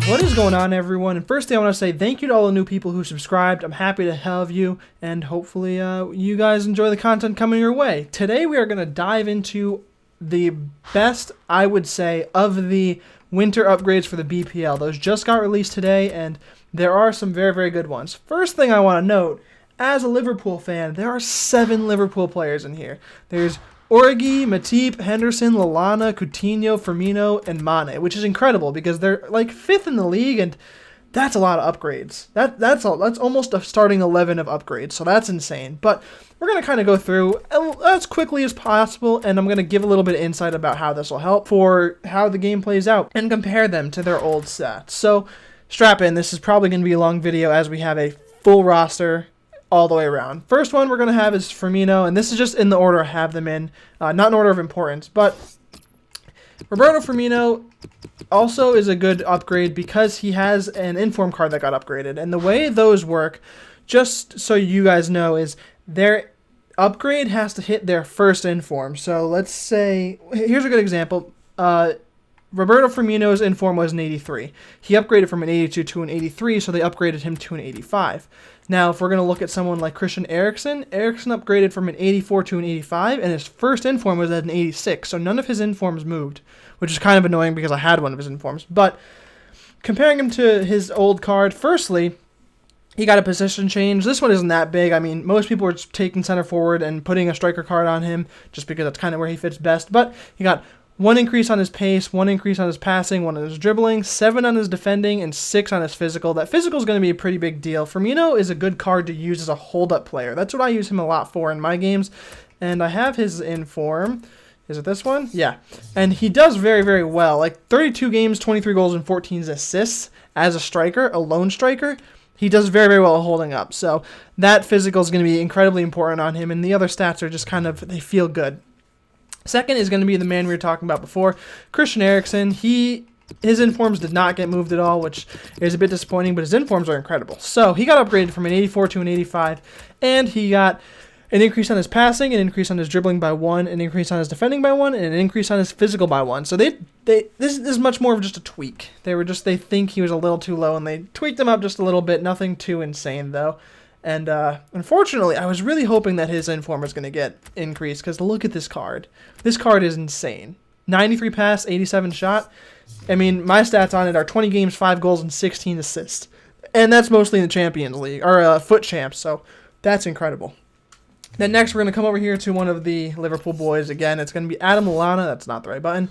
What is going on, everyone? And firstly, I want to say thank you to all the new people who subscribed. I'm happy to have you, and hopefully you guys enjoy the content coming your way. Today we are going to dive into the best, I would say, of the winter upgrades for the BPL. Those just got released today, and there are some very, very good ones. First thing I want to note, as a Liverpool fan, there are 7 Liverpool players in here. There's Origi, Matip, Henderson, Lallana, Coutinho, Firmino, and Mane, which is incredible because they're like 5th in the league, and that's a lot of upgrades. That's almost a starting 11 of upgrades, so that's insane. But we're going to kind of go through as quickly as possible, and I'm going to give a little bit of insight about how this will help for how the game plays out and compare them to their old stats. So strap in. This is probably going to be a long video as we have a full roster all the way around. First one we're going to have is Firmino, and this is just in the order I have them in, not in order of importance, but Roberto Firmino also is a good upgrade because he has an inform card that got upgraded, and the way those work, just so you guys know, is their upgrade has to hit their first inform. So let's say, here's a good example, Roberto Firmino's inform was an 83. He upgraded from an 82 to an 83, so they upgraded him to an 85. Now, if we're going to look at someone like Christian Eriksen upgraded from an 84 to an 85, and his first inform was at an 86, so none of his informs moved, which is kind of annoying because I had one of his informs. But comparing him to his old card, firstly, he got a position change. This one isn't that big. I mean, most people are just taking center forward and putting a striker card on him just because that's kind of where he fits best. But he got 1 increase on his pace, 1 increase on his passing, 1 on his dribbling, 7 on his defending, and 6 on his physical. That physical is going to be a pretty big deal. Firmino is a good card to use as a hold-up player. That's what I use him a lot for in my games. And I have his inform. Is it this one? Yeah. And he does very, very well. Like 32 games, 23 goals, and 14 assists as a striker, a lone striker. He does very, very well holding up. So that physical is going to be incredibly important on him. And the other stats are just kind of, they feel good. Second is going to be the man we were talking about before, Christian Eriksen. His informs did not get moved at all, which is a bit disappointing, but his informs are incredible. So he got upgraded from an 84 to an 85, and he got an increase on his passing, an increase on his dribbling by 1, an increase on his defending by 1, and an increase on his physical by 1. So this is much more of just a tweak. They think he was a little too low, and they tweaked him up just a little bit. Nothing too insane though. And unfortunately, I was really hoping that his inform was going to get increased because look at this card. This card is insane. 93 pass, 87 shot. I mean, my stats on it are 20 games, 5 goals, and 16 assists. And that's mostly in the Champions League, or Foot Champs, so that's incredible. Then next, we're going to come over here to one of the Liverpool boys. Again, it's going to be Adam Lallana. That's not the right button.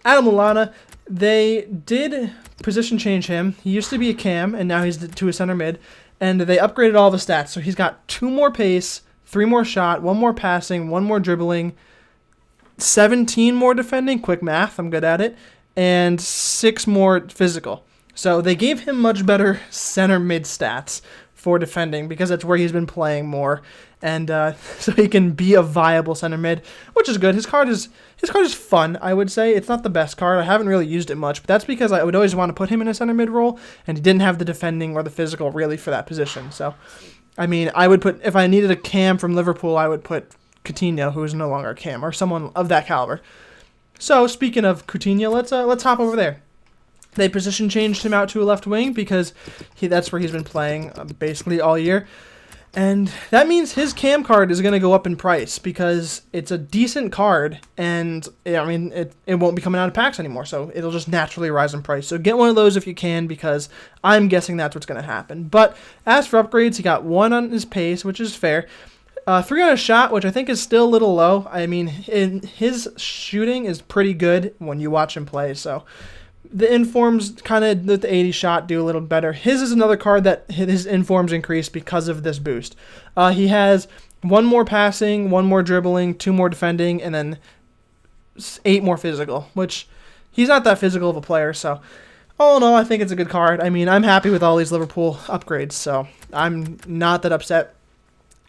Adam Lallana, they did position change him. He used to be a cam, and now he's to a center mid. And they upgraded all the stats. So he's got 2 more pace, 3 more shot, 1 more passing, 1 more dribbling, 17 more defending, quick math, I'm good at it, and 6 more physical. So they gave him much better center mid stats for defending because that's where he's been playing more. And so he can be a viable center mid, which is good. His card is fun, I would say. It's not the best card. I haven't really used it much, but that's because I would always want to put him in a center mid role, and he didn't have the defending or the physical really for that position. So, I mean, I would put, if I needed a cam from Liverpool, I would put Coutinho, who is no longer a cam, or someone of that caliber. So, speaking of Coutinho, let's hop over there. They position changed him out to a left wing because that's where he's been playing basically all year. And that means his cam card is going to go up in price because it's a decent card, and I mean it won't be coming out of packs anymore, so it'll just naturally rise in price. So get one of those if you can, because I'm guessing that's what's going to happen. But as for upgrades, he got 1 on his pace, which is fair. 3 on his shot, which I think is still a little low. I mean, his shooting is pretty good when you watch him play, so the informs kind of with the 80 shot do a little better. His is another card that his informs increase because of this boost. He has 1 more passing, 1 more dribbling, 2 more defending, and then 8 more physical, which he's not that physical of a player. So all in all, I think it's a good card. I mean, I'm happy with all these Liverpool upgrades, so I'm not that upset.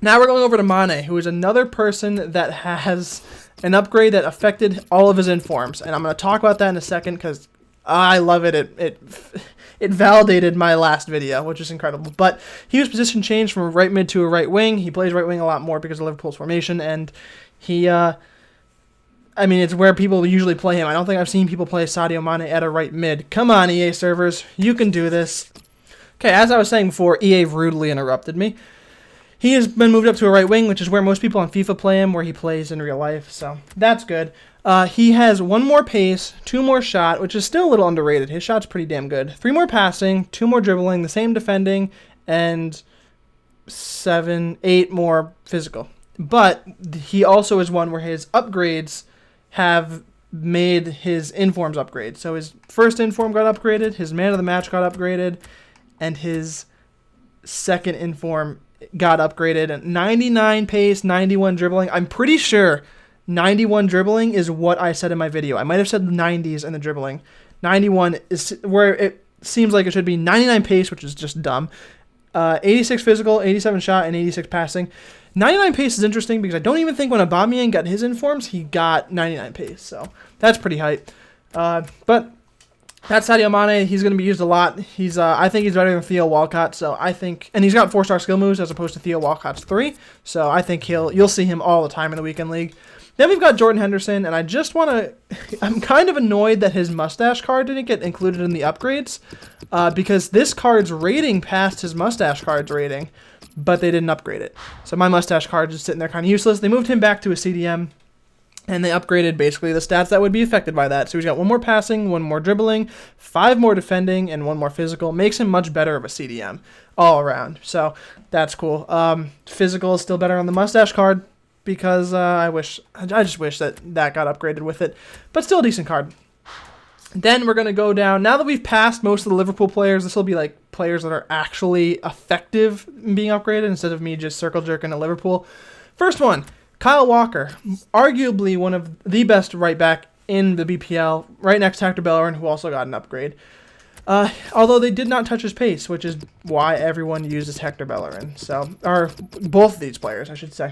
Now we're going over to Mane, who is another person that has an upgrade that affected all of his informs. And I'm going to talk about that in a second because I love it. It validated my last video, which is incredible. But he was position changed from a right mid to a right wing. He plays right wing a lot more because of Liverpool's formation, and he I mean, it's where people usually play him. I don't think I've seen people play Sadio Mane at a right mid. Come on, EA servers. You can do this. Okay, as I was saying before, EA rudely interrupted me. He has been moved up to a right wing, which is where most people on FIFA play him, where he plays in real life. So that's good. He has 1 more pace, 2 more shot, which is still a little underrated. His shot's pretty damn good. 3 more passing, 2 more dribbling, the same defending, and 8 more physical. But he also is one where his upgrades have made his informs upgrade. So his first inform got upgraded, his man of the match got upgraded, and his second inform got upgraded. And 99 pace, 91 dribbling. I'm pretty sure 91 dribbling is what I said in my video. I might have said 90s in the dribbling. 91 is where it seems like it should be. 99 pace, which is just dumb. 86 physical, 87 shot, and 86 passing. 99 pace is interesting because I don't even think when Aubameyang got his informs, he got 99 pace. So that's pretty hype. But that's Sadio Mane. He's going to be used a lot. I think he's better than Theo Walcott. So I think, and he's got 4-star skill moves as opposed to Theo Walcott's 3. So I think you'll see him all the time in the weekend league. Then we've got Jordan Henderson, and I just want to... I'm kind of annoyed that his mustache card didn't get included in the upgrades because this card's rating passed his mustache card's rating, but they didn't upgrade it. So my mustache card is just sitting there kind of useless. They moved him back to a CDM, and they upgraded basically the stats that would be affected by that. So he's got 1 more passing, 1 more dribbling, 5 more defending, and 1 more physical. Makes him much better of a CDM all around. So that's cool. Physical is still better on the mustache card, because I just wish that got upgraded with it. But still a decent card. Then we're going to go down. Now that we've passed most of the Liverpool players, this will be like players that are actually effective in being upgraded instead of me just circle jerking at Liverpool. First one, Kyle Walker. Arguably one of the best right back in the BPL, right next to Hector Bellerin, who also got an upgrade. Although they did not touch his pace, which is why everyone uses Hector Bellerin. Or both of these players, I should say.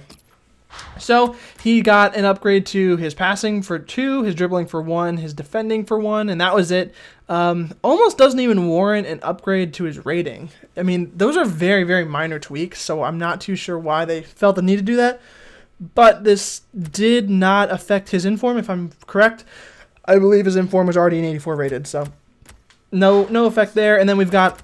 So he got an upgrade to his passing for 2, his dribbling for 1, his defending for 1, and that was it. Almost doesn't even warrant an upgrade to his rating. I mean, those are very, very minor tweaks, so I'm not too sure why they felt the need to do that. But this did not affect his inform, if I'm correct. I believe his inform was already an 84 rated, so no effect there. And then we've got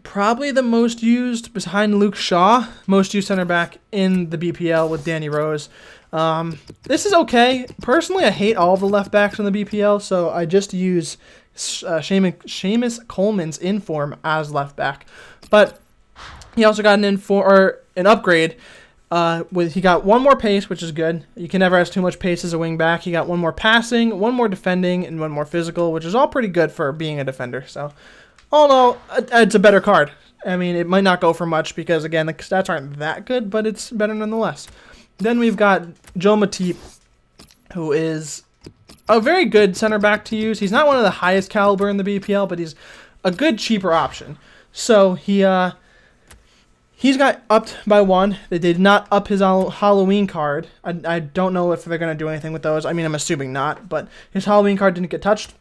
probably the most used, behind Luke Shaw, most used center back in the BPL with Danny Rose. This is okay. Personally, I hate all the left backs in the BPL, so I just use Seamus Coleman's inform as left back. But he also got an upgrade. He got 1 more pace, which is good. You can never have too much pace as a wing back. He got 1 more passing, 1 more defending, and 1 more physical, which is all pretty good for being a defender. So, although it's a better card. I mean, it might not go for much because, again, the stats aren't that good, but it's better nonetheless. Then we've got Joe Matip, who is a very good center back to use. He's not one of the highest caliber in the BPL, but he's a good, cheaper option. So he's got upped by 1. They did not up his Halloween card. I don't know if they're going to do anything with those. I mean, I'm assuming not, but his Halloween card didn't get touched.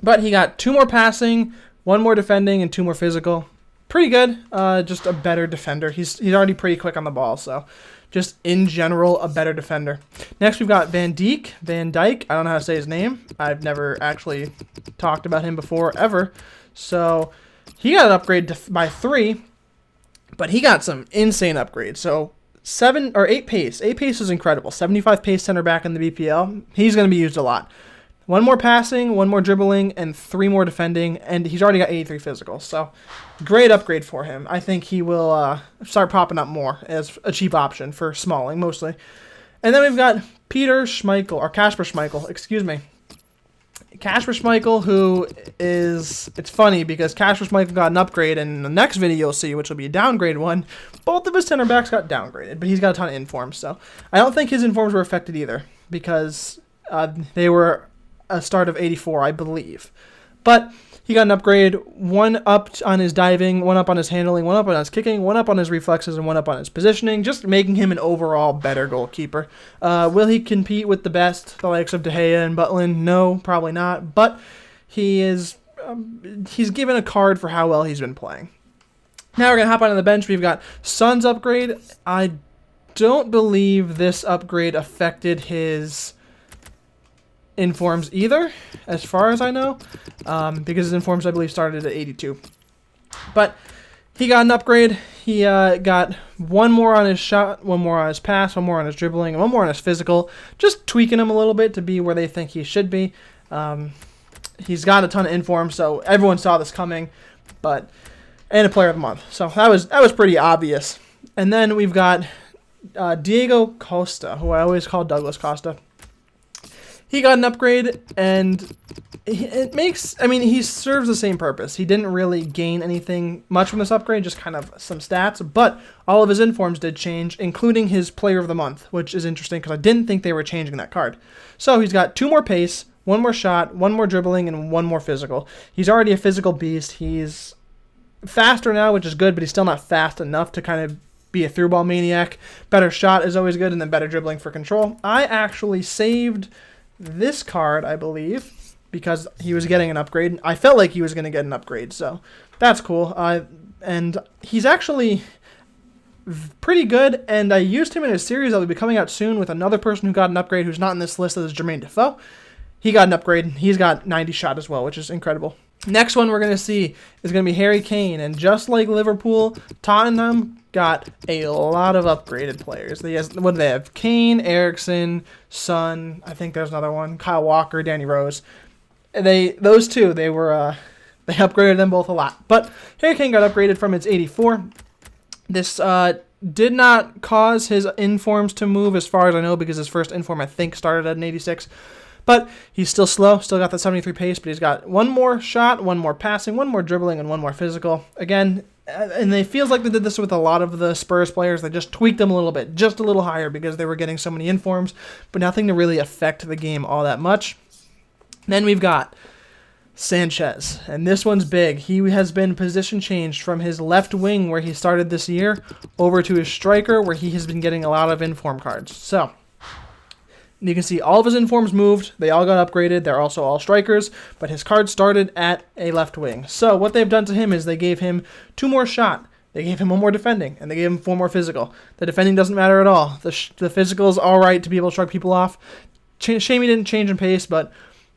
But he got 2 more passing, 1 more defending, and 2 more physical. Pretty good. Just a better defender. He's already pretty quick on the ball, so just in general, a better defender. Next, we've got Van Dijk. I don't know how to say his name. I've never actually talked about him before, ever. So he got an upgrade by 3, but he got some insane upgrades. So 8 pace. 8 pace is incredible. 75 pace center back in the BPL. He's going to be used a lot. 1 more passing, 1 more dribbling, and 3 more defending, and he's already got 83 physical. So, great upgrade for him. I think he will start popping up more as a cheap option for Smalling, mostly. And then we've got Kasper Schmeichel, excuse me. Kasper Schmeichel, who is... It's funny, because Kasper Schmeichel got an upgrade, and in the next video you'll see, which will be a downgrade one, both of his center backs got downgraded, but he's got a ton of informs, so I don't think his informs were affected either, because they were a start of 84, I believe. But he got an upgrade, 1 up on his diving, 1 up on his handling, 1 up on his kicking, 1 up on his reflexes, and 1 up on his positioning, just making him an overall better goalkeeper. Will he compete with the best, the likes of De Gea and Butland? No, probably not. But he's given a card for how well he's been playing. Now we're going to hop onto the bench. We've got Son's upgrade. I don't believe this upgrade affected his informs either, as far as I know, because his informs, I believe, started at 82. But he got an upgrade. He got one more on his shot, one more on his pass, one more on his dribbling, and one more on his physical, just tweaking him a little bit to be where they think he should be. He's got a ton of informs, so everyone saw this coming, and a player of the month. So that was pretty obvious. And then we've got Diego Costa, who I always call Douglas Costa. He got an upgrade, and he serves the same purpose. He didn't really gain anything much from this upgrade, just kind of some stats, but all of his informs did change, including his player of the month, which is interesting because I didn't think they were changing that card. So he's got 2 more pace, 1 more shot, 1 more dribbling, and 1 more physical. He's already a physical beast. He's faster now, which is good, but he's still not fast enough to kind of be a through ball maniac. Better shot is always good, and then better dribbling for control. I actually saved this card, I believe, because he was getting an upgrade. I felt like he was going to get an upgrade, so that's cool. And he's actually pretty good, and I used him in a series that will be coming out soon with another person who got an upgrade who's not in this list. That is Jermaine Defoe. He got an upgrade. He's got 90 shot as well, which is incredible. Next one we're going to see is going to be Harry Kane, and just like Liverpool, Tottenham got a lot of upgraded players. What do they have? Kane, Eriksen, Son, I think there's another one, Kyle Walker, Danny Rose. Those two, they upgraded them both a lot. But Harry Kane got upgraded from its 84. This did not cause his informs to move as far as I know, because his first inform I think started at an 86. But he's still slow, still got the 73 pace, but he's got 1 more shot, 1 more passing, 1 more dribbling, and 1 more physical. Again, and it feels like they did this with a lot of the Spurs players. They just tweaked them a little bit, just a little higher, because they were getting so many informs, but nothing to really affect the game all that much. Then we've got Sanchez, and this one's big. He has been position changed from his left wing, where he started this year, over to his striker, where he has been getting a lot of inform cards. So you can see all of his informs moved. They all got upgraded. They're also all strikers, but his card started at a left wing. So what they've done to him is they gave him 2 more shot, they gave him 1 more defending, and they gave him 4 more physical. The defending doesn't matter at all. The physical is all right to be able to shrug people off. Shame he didn't change in pace, but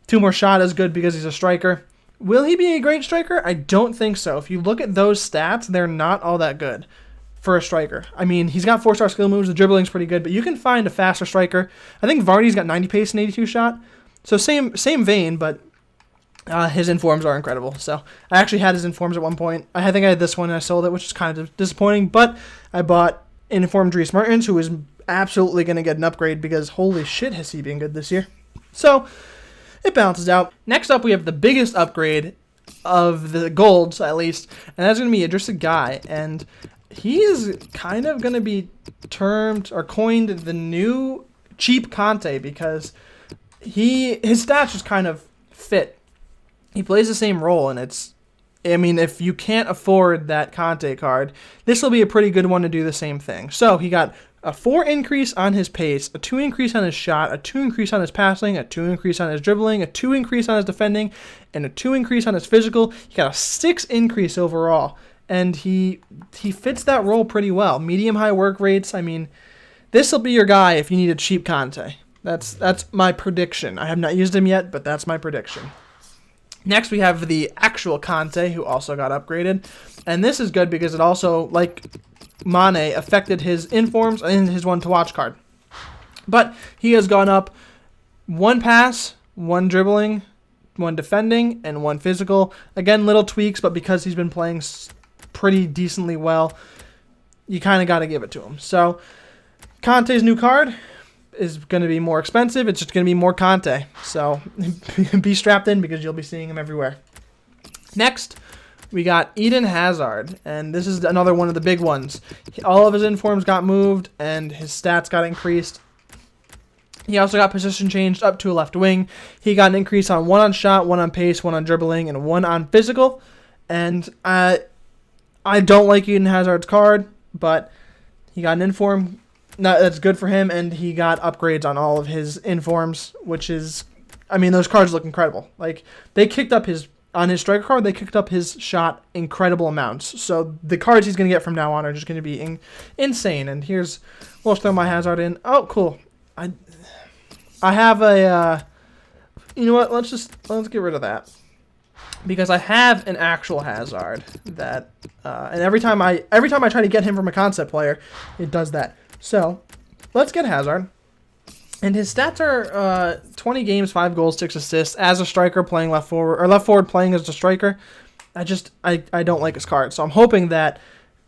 2 more shot is good because he's a striker. Will he be a great striker? I don't think so. If you look at those stats, they're not all that good for a striker. I mean, he's got 4-star skill moves. The dribbling's pretty good, but you can find a faster striker. I think Vardy's got 90 pace and 82 shot. So same vein, but his informs are incredible. So I actually had his informs at one point. I think I had this one and I sold it, which is kind of disappointing, but I bought informed Dries Mertens, who is absolutely going to get an upgrade because holy shit has he been good this year. So it balances out. Next up, we have the biggest upgrade of the golds, at least, and that's going to be Idrissa Gueye, and he is kind of going to be termed or coined the new cheap Conte because his stats just kind of fit. He plays the same role, and if you can't afford that Conte card, this will be a pretty good one to do the same thing. So he got a 4 increase on his pace, a 2 increase on his shot, a 2 increase on his passing, a 2 increase on his dribbling, a 2 increase on his defending, and a 2 increase on his physical. He got a 6 increase overall. And he fits that role pretty well. Medium-high work rates. I mean, this will be your guy if you need a cheap Conte. That's my prediction. I have not used him yet, but that's my prediction. Next, we have the actual Conte, who also got upgraded. And this is good because it also, like Mane, affected his informs and his 1 to watch card. But he has gone up 1 pass, 1 dribbling, 1 defending, and 1 physical. Again, little tweaks, but because he's been playing pretty decently well, you kind of got to give it to him. So Conte's new card is going to be more expensive. It's just going to be more Conte. So be strapped in because you'll be seeing him everywhere. Next, we got Eden Hazard, and this is another one of the big ones. All of his informs got moved, and his stats got increased. He also got position changed up to a left wing. He got an increase on 1 on shot, 1 on pace, 1 on dribbling, and 1 on physical. And I don't like Eden Hazard's card, but he got an inform. That's good for him, and he got upgrades on all of his informs, which is, those cards look incredible. Like, they kicked up on his striker card, they kicked up his shot incredible amounts. So the cards he's going to get from now on are just going to be insane. And we'll throw my Hazard in. Oh, cool. I have a you know what? Let's get rid of that. Because I have an actual Hazard that, and every time I try to get him from a concept player, it does that. So, let's get Hazard. And his stats are 20 games, 5 goals, 6 assists as a striker playing left forward, or left forward playing as a striker. I don't like his card, so I'm hoping that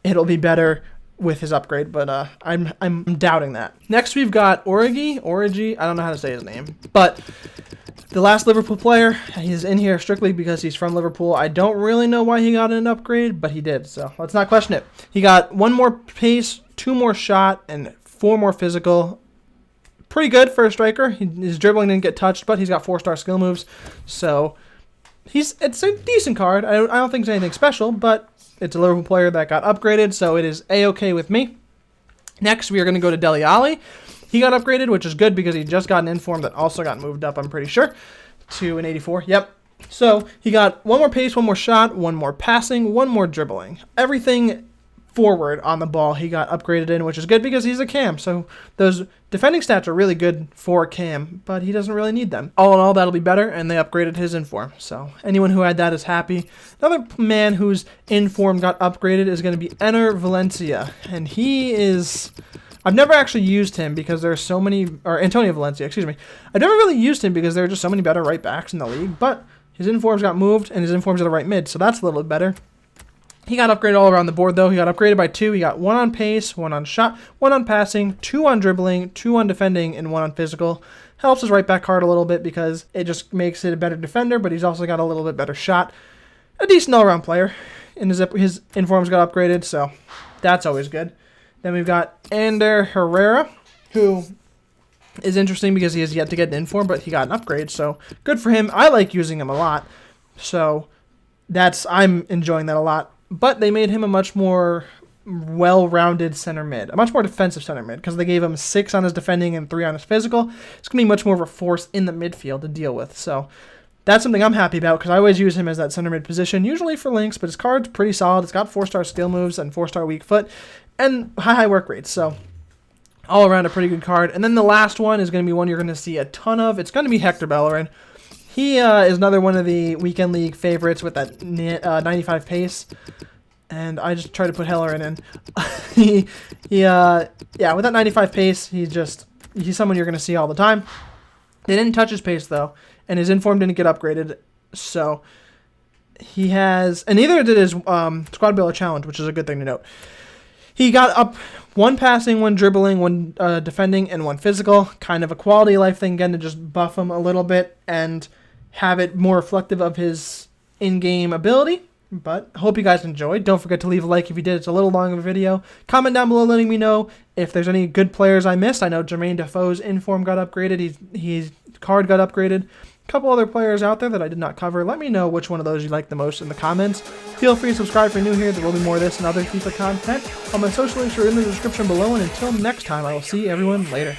it'll be better with his upgrade, but I'm doubting that. Next we've got Origi. I don't know how to say his name, but the last Liverpool player, he's in here strictly because he's from Liverpool. I don't really know why he got an upgrade, but he did, so let's not question it. He got 1 more pace, 2 more shot, and 4 more physical. Pretty good for a striker. His dribbling didn't get touched, but he's got 4-star skill moves, so it's a decent card. I don't think it's anything special, but it's a Liverpool player that got upgraded, so it is A-okay with me. Next, we are going to go to Dele Alli. He got upgraded, which is good because he just got an inform that also got moved up, I'm pretty sure, to an 84. Yep. So he got 1 more pace, 1 more shot, 1 more passing, 1 more dribbling. Everything forward on the ball he got upgraded in, which is good because he's a cam. So those defending stats are really good for a cam, but he doesn't really need them. All in all, that'll be better, and they upgraded his inform. So anyone who had that is happy. Another man whose inform got upgraded is going to be Enner Valencia, and he is... I've never actually used him because there's so many... Or Antonio Valencia, excuse me. I've never really used him because there are just so many better right backs in the league, but his informs got moved, and his informs are the right mid, so that's a little bit better. He got upgraded all around the board, though. He got upgraded by 2. He got 1 on pace, 1 on shot, 1 on passing, 2 on dribbling, 2 on defending, and 1 on physical. Helps his right back card a little bit because it just makes it a better defender, but he's also got a little bit better shot. A decent all-around player. And his informs got upgraded, so that's always good. Then we've got Ander Herrera, who is interesting because he has yet to get an inform, but he got an upgrade, so good for him. I like using him a lot, so I'm enjoying that a lot. But they made him a much more well-rounded center mid, a much more defensive center mid, because they gave him 6 on his defending and 3 on his physical. It's going to be much more of a force in the midfield to deal with. So that's something I'm happy about, because I always use him as that center mid position, usually for links, but his card's pretty solid. It's got 4-star skill moves and 4-star weak foot and high work rates. So all around a pretty good card. And then the last one is going to be one you're going to see a ton of. It's going to be Hector Bellerin. He is another one of the Weekend League favorites with that 95 pace. And I just try to put Bellerin in. Yeah, with that 95 pace, he's someone you're going to see all the time. They didn't touch his pace, though, and his inform didn't get upgraded. So he has, and neither did his Squad Builder Challenge, which is a good thing to note. He got up 1 passing, 1 dribbling, 1 defending, and 1 physical. Kind of a quality of life thing, again, to just buff him a little bit and have it more reflective of his in-game ability. But I hope you guys enjoyed. Don't forget to leave a like if you did. It's a little long of a video. Comment down below letting me know if there's any good players I missed. I know Jermaine Defoe's inform got upgraded. His card got upgraded. A couple other players out there that I did not cover. Let me know which one of those you like the most in the comments. Feel free to subscribe if you're new here. There will be more of this and other FIFA content. All my social links are in the description below. And until next time, I will see everyone later.